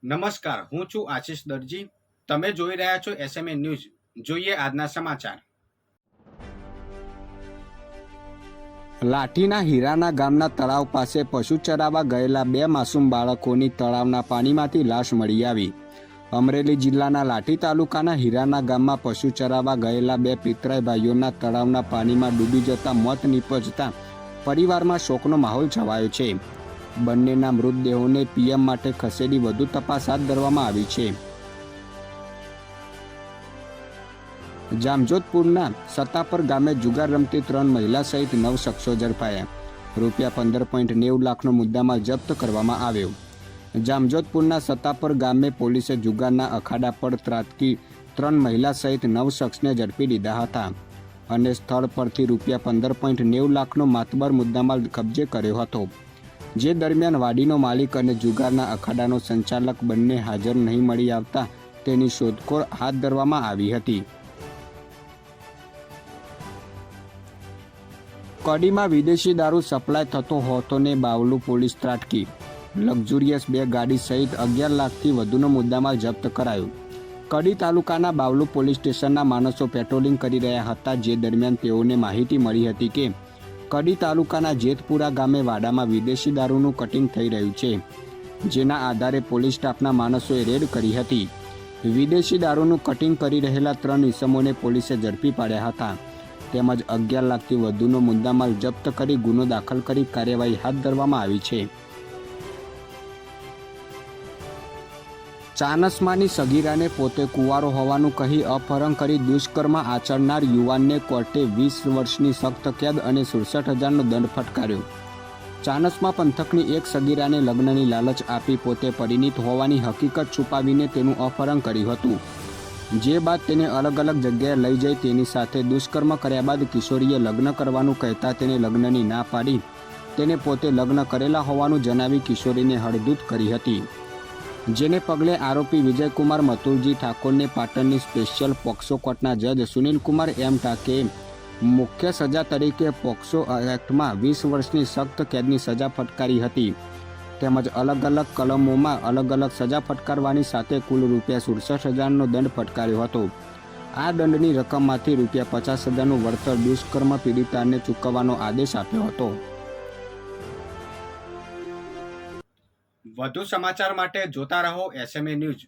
નમસ્કાર, હું છું આશિષ દરજી. તમે જોઈ રહ્યા છો એસએમએ ન્યૂઝ. જોઈએ આજના સમાચાર. લાઠીના હીરાના ગામના તળાવ પાસે પશુ ચરાવવા ગયેલા 2 માસૂમ બાળકોની તળાવના પાણીમાંથી લાશ મળી આવી. અમરેલી જિલ્લાના લાઠી તાલુકાના હીરાના ગામમાં પશુ ચરાવવા ગયેલા 2 પિતરાઈ ભાઈઓના તળાવના પાણીમાં ડૂબી જતા મોત નીપજતા પરિવારમાં શોકનો માહોલ છવાયો છે. બંનેના મૃતદેહોને પીએમ માટે ખસેડી વધુ તપાસ હાથ ધરવામાં આવી છે. જામજોધપુરના સત્તાપર ગામે જુગાર રમતી 3 મહિલા સહિત 9 શખ્સો ઝડપાયા. રૂપિયા 15.90 લાખનો મુદ્દામાલ જપ્ત કરવામાં આવ્યો. જામજોધપુરના સત્તાપર ગામે પોલીસે જુગારના અખાડા પર ત્રાટકી 3 મહિલા સહિત 9 શખ્સને ઝડપી લીધા હતા અને સ્થળ પરથી રૂપિયા 15.90 લાખનો માતબર મુદ્દામાલ કબજે કર્યો હતો. જે દરમિયાન વાડીનો માલિક અને જુગારના અખાડાનો સંચાલક બંને હાજર નહીં મળી આવતા તેની શોધખોળ હાથ ધરવામાં આવી હતી. કડીમાં વિદેશી દારૂ સપ્લાય થતો હોતોને બાવલુ પોલીસ ત્રાટકી. લક્ઝુરિયસ 2 ગાડી સહિત 11 લાખથી વધુનો મુદ્દામાલ જપ્ત કરાયો. કડી તાલુકાના બાવલુ પોલીસ સ્ટેશનના માણસો પેટ્રોલિંગ કરી રહ્યા હતા. જે દરમિયાન તેઓને માહિતી મળી હતી કે કડી તાલુકાના જેતપુરા ગામે વાડામાં વિદેશી દારૂનું કટિંગ થઈ રહ્યું છે. જેના આધારે પોલીસ સ્ટાફના માણસોએ રેડ કરી હતી. વિદેશી દારૂનું કટિંગ કરી રહેલા 3 ઇસમોને પોલીસે ઝડપી પાડ્યા હતા. તેમજ 11 લાખથી વધુનો મુદ્દામાલ જપ્ત કરી ગુનો દાખલ કરી કાર્યવાહી હાથ ધરવામાં આવી છે. ચાણસ્માની સગીરાને પોતે કુંવારો હોવાનું કહી અપહરણ કરી દુષ્કર્મ આચરનાર યુવાનને કોર્ટે 20 વર્ષની સખ્ત કેદ અને 67,000નો દંડ ફટકાર્યો. ચાણસ્મા પંથકની એક સગીરાને લગ્નની લાલચ આપી પોતે પરિણીત હોવાની હકીકત છુપાવીને તેનું અપહરણ કર્યું હતું. જે બાદ તેને અલગ અલગ જગ્યાએ લઈ જઈ તેની સાથે દુષ્કર્મ કર્યા બાદ કિશોરીએ લગ્ન કરવાનું કહેતા તેને લગ્નની ના પાડી તેને પોતે લગ્ન કરેલા હોવાનું જણાવી કિશોરીને હળદૂત કરી હતી. જેને પગલે આરોપી વિજયકુમાર મથુરજી ઠાકોરને પાટણની સ્પેશિયલ પોક્સો કોર્ટના જજ સુનિલકુમાર એમ ટાકેએ મુખ્ય સજા તરીકે પોક્સો એક્ટમાં 20 વર્ષની સખ્ત કેદની સજા ફટકારી હતી. તેમજ અલગ અલગ કલમોમાં અલગ અલગ સજા ફટકારવાની સાથે કુલ રૂપિયા 67,000નો દંડ ફટકાર્યો હતો. આ દંડની રકમમાંથી રૂપિયા 50,000નું વળતર દુષ્કર્મ પીડિતાને ચૂકવવાનો આદેશ આપ્યો હતો. વધુ સમાચાર માટે જોતા રહો એસએમએ ન્યૂઝ.